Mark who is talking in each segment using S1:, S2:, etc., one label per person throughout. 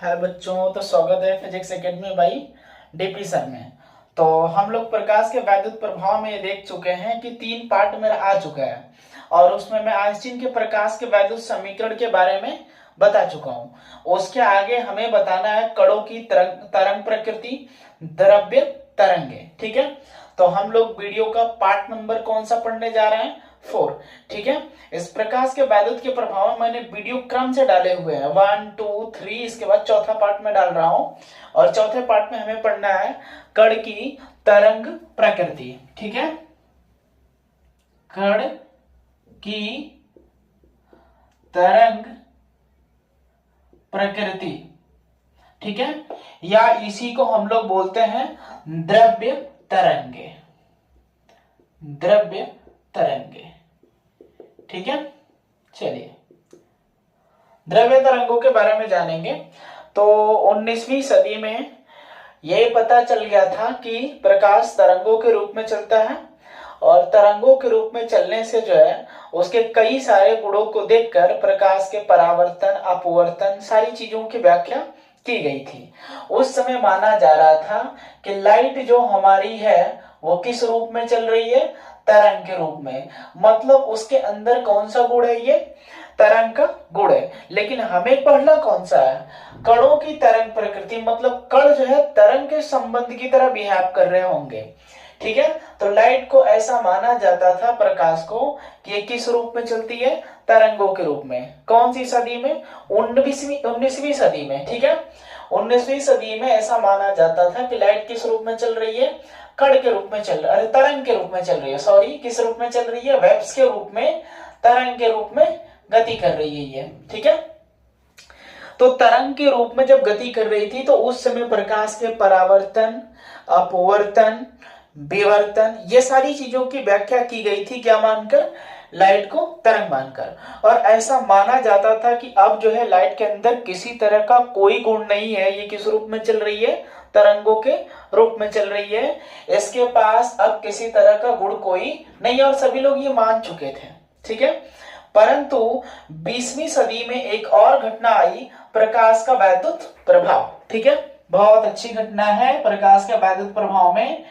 S1: है बच्चों, तो स्वागत है physics academy by DP sir में। तो हम लोग प्रकाश के वैद्युत प्रभाव में देख चुके हैं कि 3 पार्ट मेरा आ चुका है और उसमें मैं आइंस्टीन के प्रकाश के वैद्युत समीकरण के बारे में बता चुका हूं। उसके आगे हमें बताना है कणों की तरंग प्रकृति, द्रव्य तरंगे। ठीक है, तो हम लोग वीडियो का पार्ट नंबर कौन सा पढ़ने जा रहे हैं? 4। ठीक है, इस प्रकाश के वैद्युत के प्रभाव में मैंने वीडियो क्रम से डाले हुए हैं 1 2 3, इसके बाद चौथा पार्ट में डाल रहा हूं और चौथे पार्ट में हमें पढ़ना है कण की तरंग प्रकृति। ठीक है, कण की तरंग प्रकृति। ठीक है, या इसी को हम लोग बोलते हैं द्रव्य तरंगे। द्रव्य तरंगे। ठीक है, चलिए द्रव्य तरंगों के बारे में जानेंगे। तो 19वीं सदी में यह पता चल गया था कि प्रकाश तरंगों के रूप में चलता है और तरंगों के रूप में चलने से जो है उसके कई सारे गुणों को देखकर प्रकाश के परावर्तन, अपवर्तन, सारी चीजों की व्याख्या की गई थी। उस समय माना जा रहा था कि लाइट जो हमारी है वो किस रूप में चल रही है? तरंग के रूप में। मतलब उसके अंदर कौन सा गुण है? ये तरंग का गुण है। लेकिन हमें पढ़ना कौन सा है? कणों की तरंग प्रकृति। मतलब कण जो है तरंग के संबंध की तरह बिहेव कर रहे होंगे। ठीक है, तो लाइट को ऐसा माना जाता था, प्रकाश को, कि ये किस रूप में चलती है? तरंगों के रूप में। कौन सी सदी में? 19वीं सदी में। ठीक है, 19वीं सदी में ऐसा माना जाता था कि लाइट किस रूप में चल रही है? कण के रूप में चल रही है, तरंग के रूप में चल रही है। सॉरी, किस रूप में चल रही है? वेव्स के रूप में, तरंग के रूप में गति कर रही है ये। ठीक है, तो तरंग के रूप में जब गति कर रही थी तो उस समय प्रकाश के परावर्तन, अपवर्तन, विवर्तन, ये सारी चीजों की व्याख्या की गई थी। क्या मानकर? लाइट को तरंग मानकर। और ऐसा माना जाता था कि अब जो है लाइट के अंदर किसी तरह का कोई गुण नहीं है, ये किस रूप में चल रही है? तरंगों के रूप में चल रही है। इसके पास अब किसी तरह का गुण कोई नहीं, और सभी लोग ये मान चुके थे। ठीक है, परंतु 20वीं सदी में एक और घटना आई, प्रकाश का वैद्युत प्रभाव। ठीक है, बहुत अच्छी घटना है प्रकाश के वैद्युत प्रभाव में,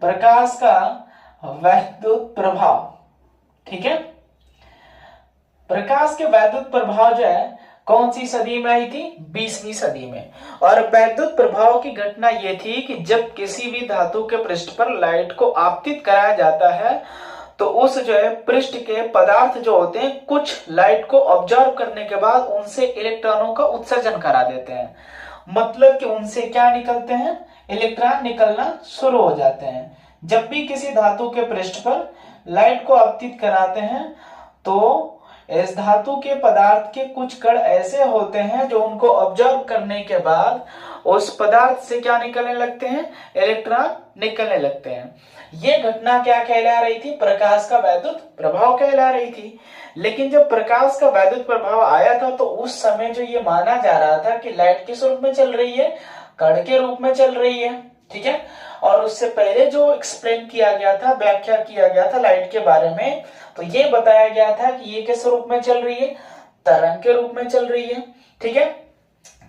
S1: प्रकाश का वैद्युत प्रभाव। ठीक है, प्रकाश के वैद्युत प्रभाव जो है कौन सी सदी में आई थी? 20वीं सदी में। और वैद्युत प्रभाव की घटना यह थी कि जब किसी भी धातु के पृष्ठ पर लाइट को आपतित कराया जाता है तो उस जो है पृष्ठ के पदार्थ जो होते हैं कुछ लाइट को ऑब्जर्व करने के बाद उनसे इलेक्ट्रॉनों का उत्सर्जन करा देते हैं। मतलब कि उनसे क्या निकलते हैं? इलेक्ट्रॉन निकलना शुरू हो जाते हैं। जब भी किसी धातु के पृष्ठ पर लाइट को आपतित कराते हैं तो इस धातु के पदार्थ के कुछ कण ऐसे होते हैं जो उनको ऑब्जर्व करने के बाद उस पदार्थ से क्या निकलने लगते हैं? इलेक्ट्रॉन निकलने लगते हैं। ये घटना क्या कहला रही थी? प्रकाश का वैद्युत प्रभाव कहला रही थी। लेकिन जब प्रकाश का वैद्युत प्रभाव आया था तो उस समय जो ये माना जा रहा था कि लाइट किस रूप में चल रही है? कण के रूप में चल रही है। ठीक है, और उससे पहले जो एक्सप्लेन किया गया था, व्याख्या किया गया था लाइट के बारे में, तो ये बताया गया था कि ये किस रूप में चल रही है? तरंग के रूप में चल रही है। ठीक है,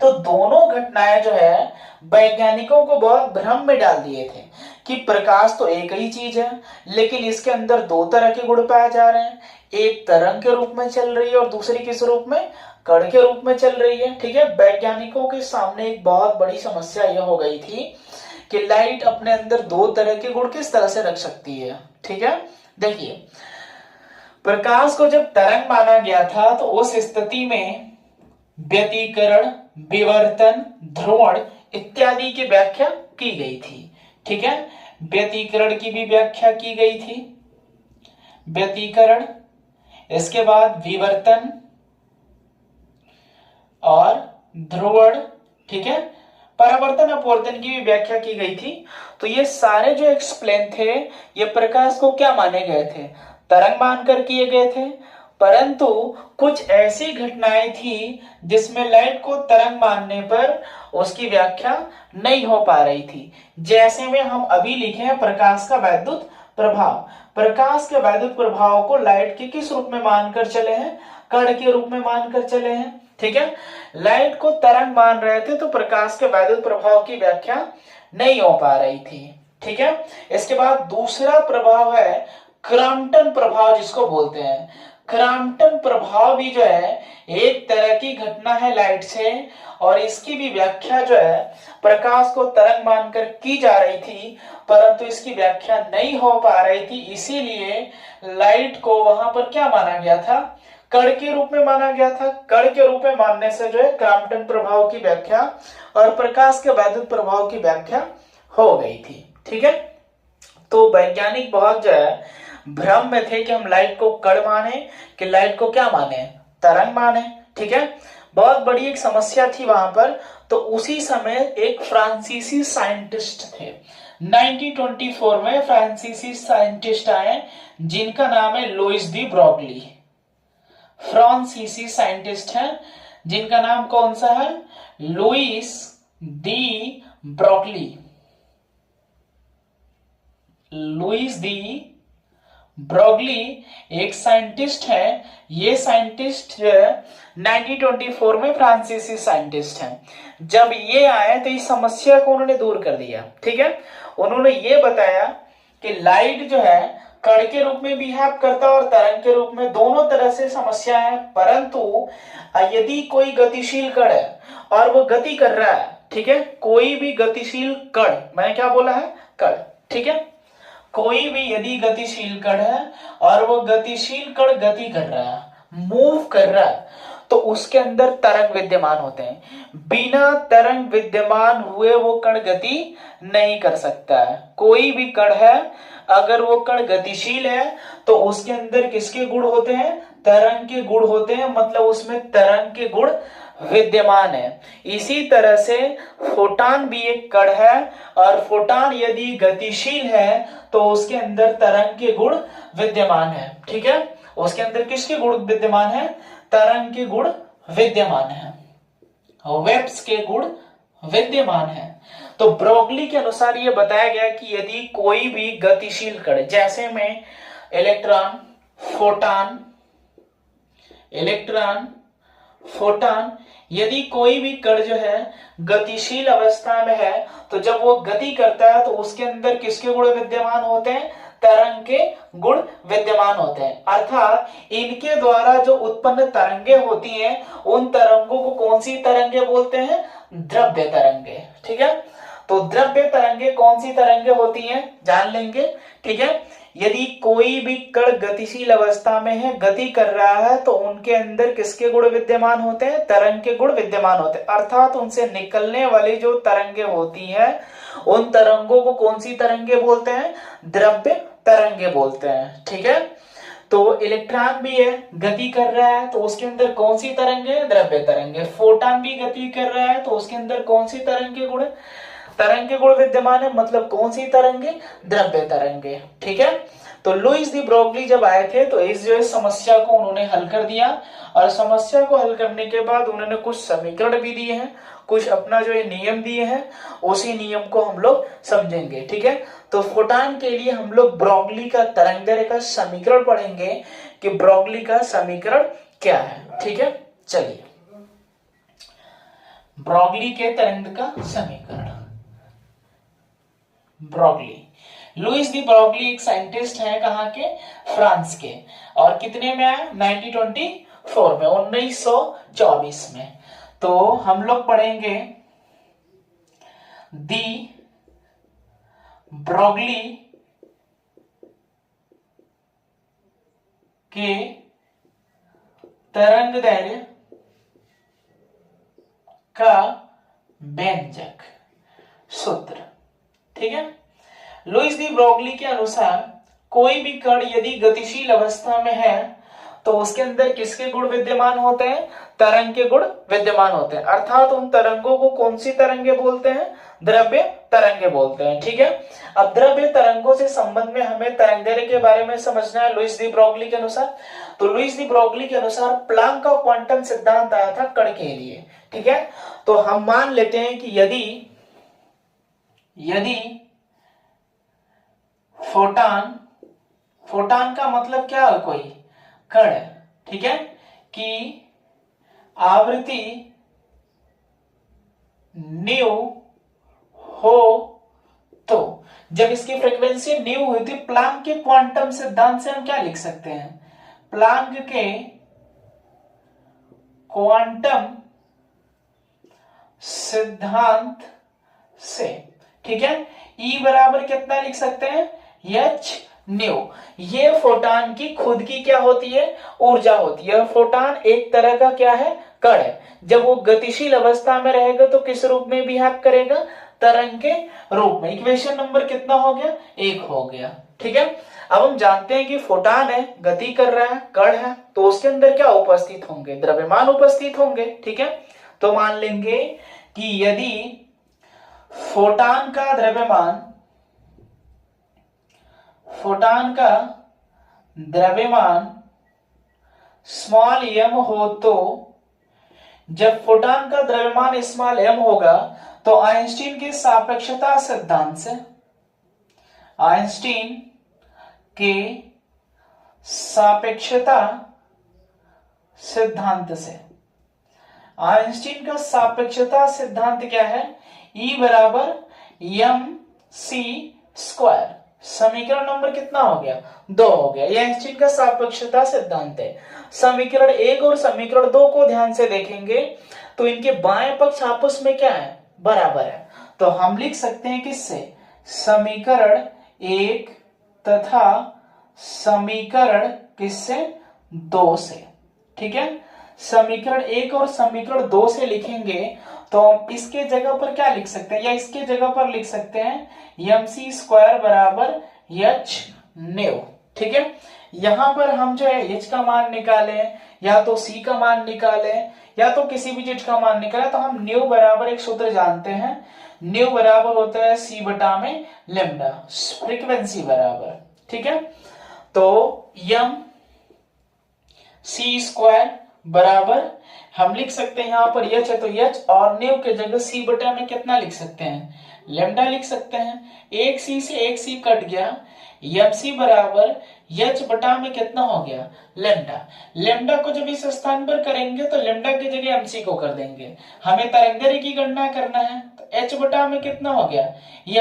S1: तो दोनों घटनाएं जो है वैज्ञानिकों को बहुत भ्रम में डाल दिए थे कि प्रकाश तो एक ही चीज है, लेकिन इसके अंदर 2 तरह के गुण पाए जा रहे हैं। एक तरंग के रूप में चल रही है और दूसरी किस रूप में? कण के रूप में चल रही है। ठीक है, वैज्ञानिकों के सामने एक बहुत बड़ी समस्या यह हो गई थी कि लाइट अपने अंदर 2 तरह के गुण किस तरह से रख सकती है। ठीक है, देखिए, प्रकाश को जब तरंग माना गया था तो उस स्थिति में व्यतिकरण, विवर्तन, ध्रुवण इत्यादि की व्याख्या की गई थी। ठीक है, व्यतिकरण की भी व्याख्या की गई थी, व्यतिकरण, इसके बाद विवर्तन और ध्रुवण। ठीक है, परावर्तन, अपवर्तन की भी व्याख्या की गई थी। तो ये सारे जो एक्सप्लेन थे ये प्रकाश को क्या माने गए थे? तरंग मानकर किए गए थे। परंतु कुछ ऐसी घटनाएं थी जिसमें लाइट को तरंग मानने पर उसकी व्याख्या नहीं हो पा रही थी। जैसे में हम अभी लिखे हैं प्रकाश का वैद्युत प्रभाव। प्रकाश के वैद्युत प्रभाव को लाइट के किस रूप में मानकर चले हैं? कण के रूप में मानकर चले हैं। ठीक है, लाइट को तरंग मान रहे थे तो प्रकाश के वैद्युत प्रभाव की व्याख्या नहीं हो पा रही थी। ठीक है, इसके बाद दूसरा प्रभाव है क्रॉम्पटन प्रभाव, जिसको बोलते हैं। क्रॉम्पटन प्रभाव भी जो है एक तरह की घटना है लाइट से, और इसकी भी व्याख्या जो है प्रकाश को तरंग मानकर की जा रही थी, परंतु इसकी व्याख्या नहीं हो पा रही थी। इसीलिए लाइट को वहां पर क्या माना गया था, कण के रूप में माना गया था। कण के रूप में मानने से जो है क्रॉम्पटन प्रभाव की व्याख्या और प्रकाश के वैद्युत प्रभाव की व्याख्या हो गई थी। ठीक है, तो वैज्ञानिक बहुत जो है भ्रम में थे कि हम लाइट को कण माने कि लाइट को क्या माने, तरंग माने। ठीक है, बहुत बड़ी एक समस्या थी वहां पर। तो उसी समय एक फ्रांसीसी साइंटिस्ट थे, 1924 में फ्रांसीसी साइंटिस्ट आए जिनका नाम है लुईस दी ब्रोगली। फ्रांसीसी साइंटिस्ट है जिनका नाम कौन सा है, लुईस दी ब्रोगली। लुईस दी ब्रोगली एक साइंटिस्ट है। ये साइंटिस्ट 1924 में फ्रांसीसी साइंटिस्ट हैं। जब ये आए तो इस समस्या को उन्होंने दूर कर दिया। ठीक है, उन्होंने ये बताया कि लाइट जो है कण के रूप में बिहेव करता है और तरंग के रूप में, दोनों तरह से समस्या है। परंतु यदि कोई गतिशील कण है और वो गति कर रहा है, ठीक है, कोई भी गतिशील कण, मैंने क्या बोला है, कण, ठीक है, कोई भी यदि गतिशील कण है और वो गतिशील कण गति कर रहा है, मूव कर रहा है, तो उसके अंदर तरंग विद्यमान होते हैं। बिना तरंग विद्यमान हुए वो कण गति नहीं कर सकता है। कोई भी कण है, अगर वो कण गतिशील है तो उसके अंदर किसके गुण होते हैं, तरंग के गुण होते हैं, मतलब उसमें तरंग के गुण विद्यमान है। इसी तरह से फोटॉन भी एक कण है, और फोटॉन यदि गतिशील है तो उसके अंदर तरंग के गुण विद्यमान है। ठीक है, उसके अंदर किसके गुण विद्यमान है, तरंग के गुण विद्यमान है, वेव्स के गुण विद्यमान है। तो ब्रोगली के अनुसार यह बताया गया कि यदि कोई भी गतिशील कण, जैसे में इलेक्ट्रॉन, फोटॉन, इलेक्ट्रॉन, फोटॉन, यदि कोई भी कण जो है गतिशील अवस्था में है तो जब वो गति करता है तो उसके अंदर किसके गुण विद्यमान होते हैं, तरंग के गुण विद्यमान होते हैं। अर्थात इनके द्वारा जो उत्पन्न तरंगे होती हैं उन तरंगों को कौन सी तरंगे बोलते हैं, द्रव्य तरंगे। ठीक है, तो द्रव्य तरंगे कौन सी तरंगे होती हैं जान लेंगे। ठीक है, यदि कोई भी कण गतिशील अवस्था में है, गति कर रहा है, तो उनके अंदर किसके गुण विद्यमान होते हैं, तरंग के गुण विद्यमान होते हैं। अर्थात उनसे निकलने वाली जो तरंगे होती हैं उन तरंगों को कौन सी तरंगे बोलते हैं, द्रव्य तरंगे बोलते हैं। ठीक है, तो इलेक्ट्रॉन भी है, गति कर रहा है, तो उसके अंदर कौन सी तरंगे, द्रव्य तरंगे। फोटॉन भी गति कर रहा है तो उसके अंदर कौन सी तरंग के गुण, तरंग के गुण विद्यमान है, मतलब कौन सी तरंगे, द्रव्य तरंगे। ठीक है, तो लुईस दी ब्रोगली जब आए थे तो इस जो समस्या को उन्होंने हल कर दिया, और समस्या को हल करने के बाद उन्होंने कुछ समीकरण भी दिए हैं, कुछ अपना जो ये नियम दिए हैं, उसी नियम को हम लोग समझेंगे। ठीक है, तो फोटॉन के लिए हम लोग ब्रोगली का तरंगदैर्घ्य का समीकरण पढ़ेंगे कि ब्रोगली का समीकरण क्या है। ठीक है, चलिए ब्रोगली के तरंग का समीकरण। ब्रोगली, लुईस दी ब्रोगली एक साइंटिस्ट है, कहां के, फ्रांस के, और कितने में आए, 1924 में, 1924 में। तो हम लोग पढ़ेंगे दी ब्रोगली के तरंगदैर्घ्य का व्यंजक सूत्र। ठीक है, लुईस दी ब्रोगली के अनुसार कोई भी कण यदि गतिशील अवस्था में है तो उसके अंदर किसके गुण विद्यमान होते हैं, तरंग के गुण विद्यमान होते हैं। अर्थात उन तरंगों को कौन सी तरंगे बोलते हैं, द्रव्य तरंगे बोलते हैं। ठीक है, अब द्रव्य तरंगों से संबंध में हमें तरंगदैर्घ्य के बारे में समझना है लुईस दी ब्रोगली के अनुसार। तो लुईस दी ब्रोगली के अनुसार प्लांक का क्वांटम सिद्धांत आया था कण के लिए। ठीक है, तो हम मान लेते हैं कि यदि फोटॉन, फोटॉन का मतलब क्या है, कोई कण, ठीक है, कि आवृत्ति न्यू हो तो जब इसकी फ्रीक्वेंसी न्यू हुई थी, प्लांक के क्वांटम सिद्धांत से हम क्या लिख सकते हैं? प्लांक के क्वांटम सिद्धांत से, ठीक है, E बराबर कितना लिख सकते हैं? h new. ये फोटॉन की खुद की क्या होती है? ऊर्जा होती है। फोटॉन एक तरह का क्या है? कण है। जब वो गतिशील अवस्था में रहेगा तो किस रूप में बिहेव करेगा? तरंग के रूप में। इक्वेशन नंबर कितना हो गया? 1 हो गया। ठीक है, अब हम जानते हैं कि फोटॉन है, गति कर रहा है, कण है, तो उसके अंदर क्या उपस्थित होंगे? द्रव्यमान उपस्थित होंगे। ठीक है, तो मान लेंगे कि यदि फोटॉन का द्रव्यमान स्मॉल m हो तो जब फोटॉन का द्रव्यमान स्मॉल m होगा तो आइंस्टीन के सापेक्षता सिद्धांत से, आइंस्टीन के सापेक्षता सिद्धांत से, आइंस्टीन का सापेक्षता सिद्धांत क्या है? E बराबर mc स्क्वायर। समीकरण नंबर कितना हो गया? 2 हो गया। यह आइंस्टीन का सापेक्षता सिद्धांत है। समीकरण 1 और समीकरण 2 को ध्यान से देखेंगे तो इनके बाएं पक्ष आपस में क्या है? बराबर है। तो हम लिख सकते हैं किससे? समीकरण 1 तथा समीकरण किससे? 2 से। ठीक है, समीकरण 1 और समीकरण 2 से लिखेंगे तो हम इसके जगह पर क्या लिख सकते हैं, या इसके जगह पर लिख सकते हैं mc स्क्वायर बराबर h न्यू। ठीक है, यहां पर हम जो है h का मान निकाले, या तो c का मान निकाले, या तो किसी भी चीज का मान निकाले, तो हम न्यू बराबर एक सूत्र जानते हैं, न्यू बराबर होता है c बटा में लेमडा, फ्रीक्वेंसी बराबर। ठीक है, तो m c स्क्वायर बराबर हम लिख सकते हैं, यहां पर h है तो h, और न्यू के जगह c बटा में कितना लिख सकते हैं? लेमडा लिख सकते हैं। एक c से एक c कट गया, mc बराबर h बटा में कितना हो गया? लेमडा। लेमडा को जब इस स्थान पर करेंगे तो लेमडा की जगह mc को कर देंगे। हमें तरंगदैर्घ्य की गणना करना है तो h बटा में कितना हो गया?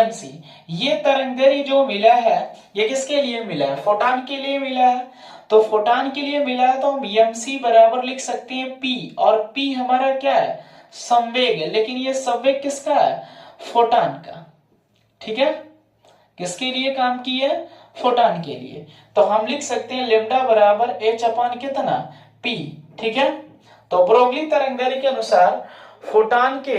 S1: mc। ये तरंगदैर्घ्य जो मिला है ये किसके लिए मिला है? फोटॉन के लिए मिला है। तो फोटॉन के लिए मिला है तो हम mc बराबर लिख सकते हैं p, और p हमारा क्या है? संवेग है। लेकिन ये संवेग किसका है? फोटॉन का। ठीक है, किसके लिए काम की है? फोटॉन के लिए। तो हम लिख सकते हैं लेमडा बराबर h अपान कितना? p। ठीक है, तो ब्रोगली तरंगदैर्घ्य के अनुसार फोटॉन के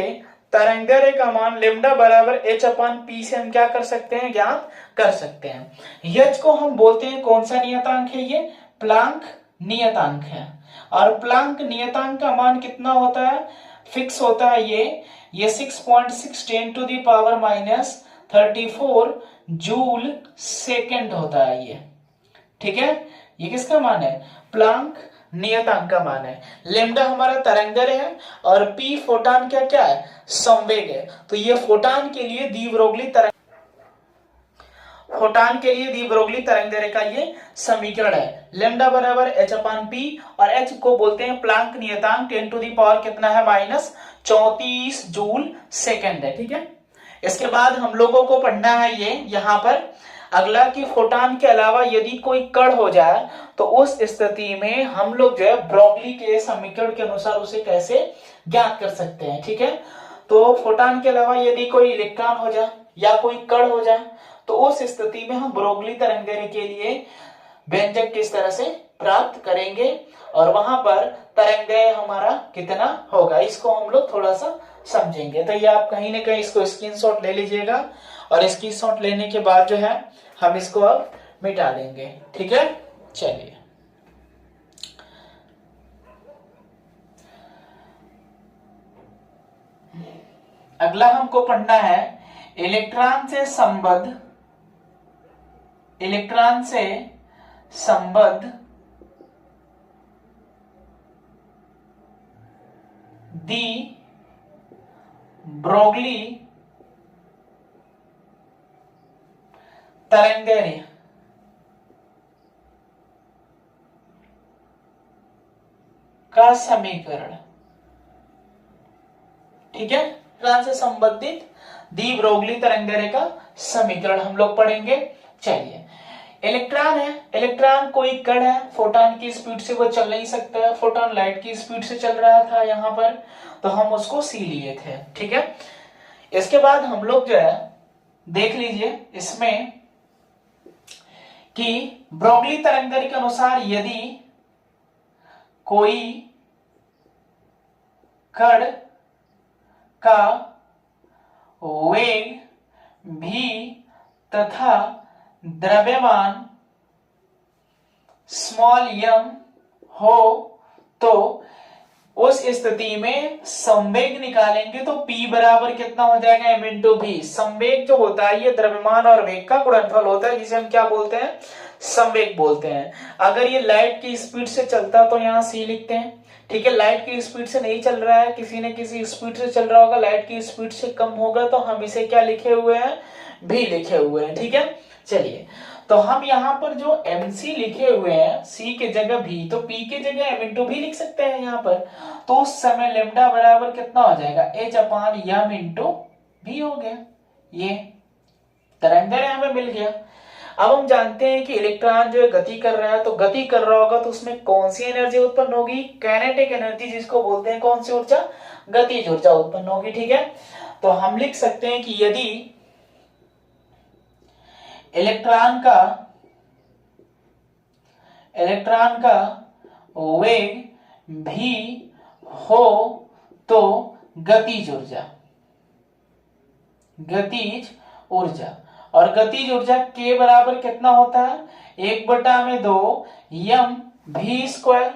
S1: तरंगदैर्घ्य का मान लेमडा बराबर h अपान p से हम क्या कर सकते हैं? ज्ञात कर सकते हैं। h को हम बोलते हैं कौन सा नियतांक है? ये प्लांक नियतांक है। और प्लांक नियतांक का मान कितना होता है? फिक्स होता है ये 6.6 10 to the power -34 joule second होता है ये। ठीक है, ये किसका मान है? प्लांक नियतांक का मान है। लेमडा हमारा तरंगदैर्घ्य है और p फोटॉन का क्या है? संवेग है। तो ये फोटॉन के लिए द्विब्रोगली तरंगदैर्घ्य का ये समीकरण है। लेमडा बराबर h अपान p, और h को बोलते हैं प्लांक नियतांक, 10 टू द पावर कितना है? -34 जूल सेकेंड है। ठीक है, इसके बाद हम लोगों को पढ़ना है ये यहाँ पर अगला कि फोटॉन के अलावा यदि कोई कण हो जाए तो उस स्थिति में हम लोग जो है ब्रोगली के समीकरण के अनुसार उसे कैसे ज्ञात कर सकते हैं। ठीक है, तो फोटॉन के अलावा यदि कोई इलेक्ट्रॉन हो जाए या कोई कण हो जाए तो उस स्थिति में हम ब्रोगली तरंगदैर्घ्य के लिए व्यंजक किस तरह से प्राप्त करेंगे, और वहां पर तरंगदैर्घ्य हमारा कितना होगा, इसको हम लोग थोड़ा सा समझेंगे। तो ये आप कहीं ना कहीं इसको स्क्रीनशॉट ले लीजिएगा, और स्क्रीनशॉट लेने के बाद जो है हम इसको अब मिटा देंगे। ठीक है, चलिए अगला हमको पढ़ना है इलेक्ट्रॉन से संबद्ध दी ब्रोगली तरंगदैर्घ्य का समीकरण। ठीक है, इलेक्ट्रॉन से संबंधित डी ब्रोगली तरंगदैर्घ्य का समीकरण हम लोग पढ़ेंगे। चलिए, इलेक्ट्रॉन है, इलेक्ट्रॉन कोई कण है, फोटॉन की स्पीड से वो चल नहीं सकता है, फोटॉन लाइट की स्पीड से चल रहा था यहाँ पर, तो हम उसको सी लिए थे। ठीक है, इसके बाद हम लोग जो है देख लीजिए इसमें कि ब्रोगली तरंगदैर्घ्य के अनुसार यदि कोई कण का वेग भी तथा द्रव्यमान स्मॉल m हो तो उस स्थिति में संवेग निकालेंगे तो P बराबर कितना हो जाएगा, m इंटू v। संवेग जो होता है ये द्रव्यमान और वेग का गुणनफल होता है, जिसे हम क्या बोलते हैं, संवेग बोलते हैं। अगर ये लाइट की स्पीड से चलता तो यहाँ c लिखते हैं। ठीक है, लाइट की स्पीड से नहीं चल रहा है, किसी न किसी स्पीड से चल रहा होगा, लाइट की स्पीड से कम होगा, तो हम इसे क्या लिखे हुए हैं, v लिखे हुए हैं। ठीक है, चलिए, तो हम यहाँ पर जो mc लिखे हुए हैं, c के जगह v, तो p के जगह m इंटू v लिख सकते हैं यहाँ पर। तो उस समय लेमडा बराबर कितना हो जाएगा, h अपान m इंटू v हो गया। ये तरंगदैर्घ्य हमें मिल गया। अब हम जानते हैं कि इलेक्ट्रॉन जो है गति कर रहा है, तो गति कर रहा होगा तो उसमें कौन सी एनर्जी उत्पन्न होगी, काइनेटिक एनर्जी, जिसको बोलते हैं कौन सी ऊर्जा, गतिज ऊर्जा उत्पन्न होगी। ठीक है, तो हम लिख सकते हैं कि यदि इलेक्ट्रॉन का वेग भी हो तो गतिज ऊर्जा और गतिज ऊर्जा के बराबर कितना होता है, 1/2 m v स्क्वायर।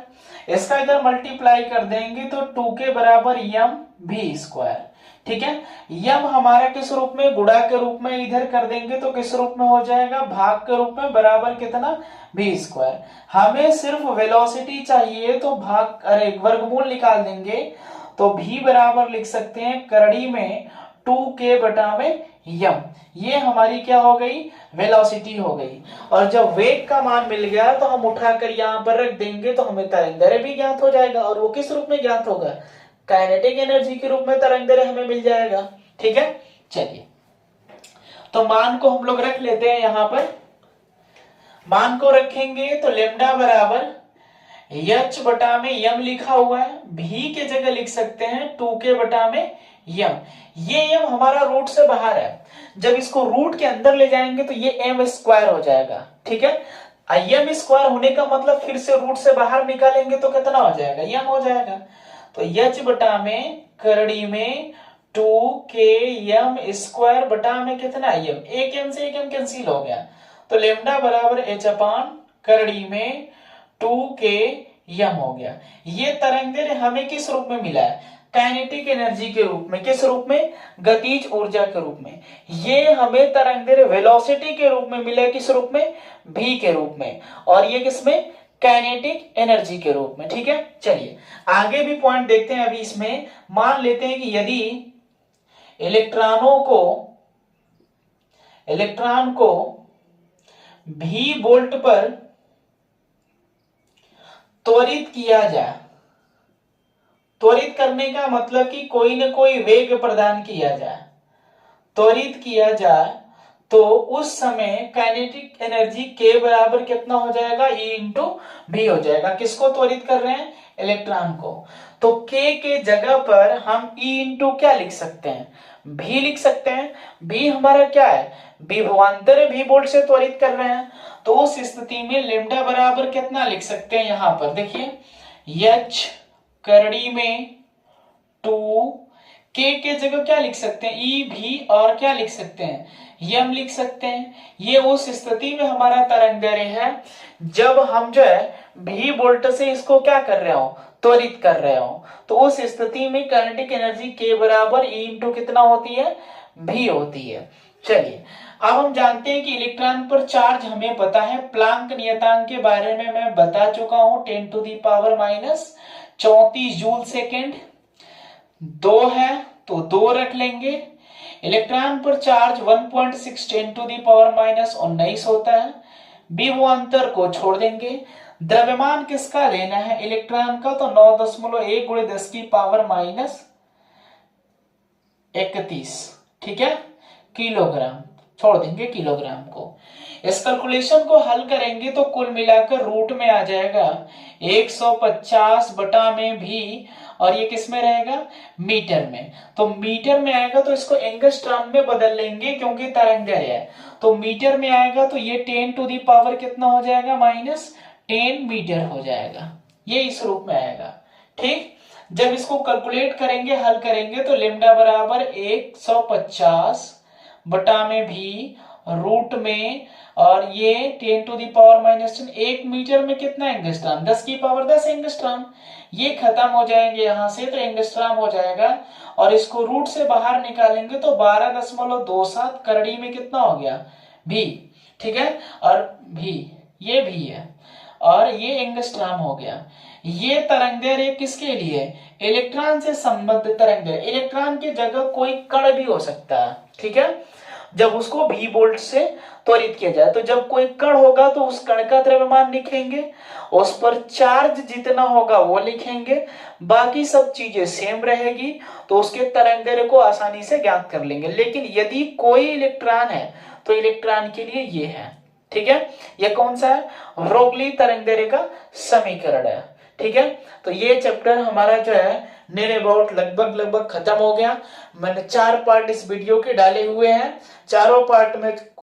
S1: इसका इधर मल्टीप्लाई कर देंगे तो 2 के बराबर m v स्क्वायर। ठीक है, यम हमारा किस रूप में, गुणा के रूप में, इधर कर देंगे तो किस रूप में हो जाएगा, भाग के रूप में, बराबर कितना, v स्क्वायर। हमें सिर्फ वेलोसिटी चाहिए तो भाग, अरे वर्गमूल निकाल देंगे तो v बराबर लिख सकते हैं करड़ी में 2k बटा में यम। ये हमारी क्या हो गई, वेलोसिटी हो गई। और जब वेग का मान मिल गया तो हम उठाकर यहाँ पर रख देंगे तो हमें तरंगदैर्घ्य भी ज्ञात हो जाएगा। और वो किस रूप में ज्ञात होगा, काइनेटिक एनर्जी के रूप में तरंगदैर्घ्य हमें मिल जाएगा। ठीक है, चलिए, तो मान को हम लोग रख लेते हैं। यहाँ पर मान को रखेंगे तो लेमडा बराबर h बटा में m लिखा हुआ है, v के जगह लिख सकते हैं 2k बटा में m। ये m हमारा रूट से बाहर है, जब इसको रूट के अंदर ले जाएंगे तो ये m स्क्वायर हो जाएगा। ठीक है, m स्क्वायर होने का मतलब फिर से रूट से बाहर निकालेंगे तो कितना हो जाएगा, m हो जाएगा। तो h बटा में करड़ी में 2k m स्क्वायर बटा में कितना m, एक m से एक m कैंसिल हो गया, तो लेमडा बराबर h अपान करड़ी में 2k m हो गया। ये तरंगदैर्घ्य हमें किस रूप में मिला है, काइनेटिक एनर्जी के रूप में, किस रूप में, गतिज ऊर्जा के रूप में। ये हमें तरंगदैर्घ्य वेलोसिटी के रूप में मिला है, किस रूप में, v के रूप में, और ये किसमें, काइनेटिक एनर्जी के रूप में। ठीक है, चलिए आगे भी पॉइंट देखते हैं। अभी इसमें मान लेते हैं कि यदि इलेक्ट्रॉन को v वोल्ट पर त्वरित किया जाए, त्वरित करने का मतलब कि कोई न कोई वेग प्रदान किया जाए, त्वरित किया जाए, तो उस समय काइनेटिक एनर्जी के बराबर कितना हो जाएगा, E इंटू v हो जाएगा। किसको त्वरित कर रहे हैं, इलेक्ट्रॉन को। तो k के जगह पर हम E इंटू क्या लिख सकते हैं, v लिख सकते हैं। v हमारा क्या है, विभवांतर v वोल्ट से त्वरित कर रहे हैं, तो उस स्थिति में लेमडा बराबर कितना लिख सकते हैं, यहां पर देखिए h करड़ी में 2, k के जगह क्या लिख सकते हैं, E v, और क्या लिख सकते हैं, m लिख सकते हैं। ये उस स्थिति में हमारा तरंगदैर्घ्य है जब हम जो है v वोल्ट से इसको क्या कर रहे हो, त्वरित कर रहे हो। तो उस स्थिति में काइनेटिक एनर्जी k बराबर E इंटू कितना होती है, v होती है। चलिए अब हम जानते हैं कि इलेक्ट्रॉन पर चार्ज हमें पता है, प्लांक नियतांक के बारे में मैं बता चुका हूं, 10⁻⁻34 जूल सेकेंड। 2 है तो 2 रख लेंगे। इलेक्ट्रॉन पर चार्ज 1.6 10⁻⁻19 होता है। विभवांतर को छोड़ देंगे। द्रव्यमान किसका लेना है, इलेक्ट्रॉन का, तो 9.1 × 10⁻⁻⁻ 31, ठीक है, किलोग्राम, छोड़ देंगे किलोग्राम को। इस कैलकुलेशन को हल करेंगे तो कुल मिलाकर रूट में आ जाएगा 150 बटा में भी, और ये किस में रहेगा, मीटर में। तो मीटर में आएगा तो इसको एंगस्ट्रॉम में बदल लेंगे क्योंकि तरंगदैर्घ्य है, तो मीटर में आएगा तो ये 10 टू दी पावर कितना हो जाएगा, -10 मीटर हो जाएगा, ये इस रूप में आएगा। ठीक, जब इसको कैलकुलेट करेंगे, हल करेंगे तो लेमडा बराबर 150 बटा में भी रूट में, और ये 10 टू दी पावर -10, 1 मीटर में कितना एंगस्ट्रॉम, 10 की पावर 10 एंगस्ट्रॉम। ये खत्म हो जाएंगे यहां से तो एंगस्ट्रॉम हो जाएगा, और इसको रूट से बाहर निकालेंगे तो 12.27 करड़ी में कितना हो गया, भी, ठीक है, और भी, ये भी है, और ये एंगस्ट्रॉम हो गया। ये तरंगदैर्घ्य किसके लिए, इलेक्ट्रॉन से संबंधित तरंगदैर्घ्य। इलेक्ट्रॉन की जगह कोई कण भी हो सकता है, ठीक है, जब उसको v वोल्ट से त्वरित किया जाए, तो जब कोई कण होगा तो उस कण का द्रव्यमान लिखेंगे, उस पर चार्ज जितना होगा वो लिखेंगे, बाकी सब चीजें सेम रहेगी, तो उसके तरंगदैर्घ्य को आसानी से ज्ञात कर लेंगे। लेकिन यदि कोई इलेक्ट्रॉन है तो इलेक्ट्रॉन के लिए ये है, ठीक है, ये कौन सा है, ब्रोगली तरंगदैर्घ्य का समीकरण है, ठीक है। तो ये चैप्टर हमारा जो है नियर अबाउट लगभग खत्म हो गया। मैंने 4 पार्ट इस वीडियो के डाले हुए हैं, चारों पार्ट में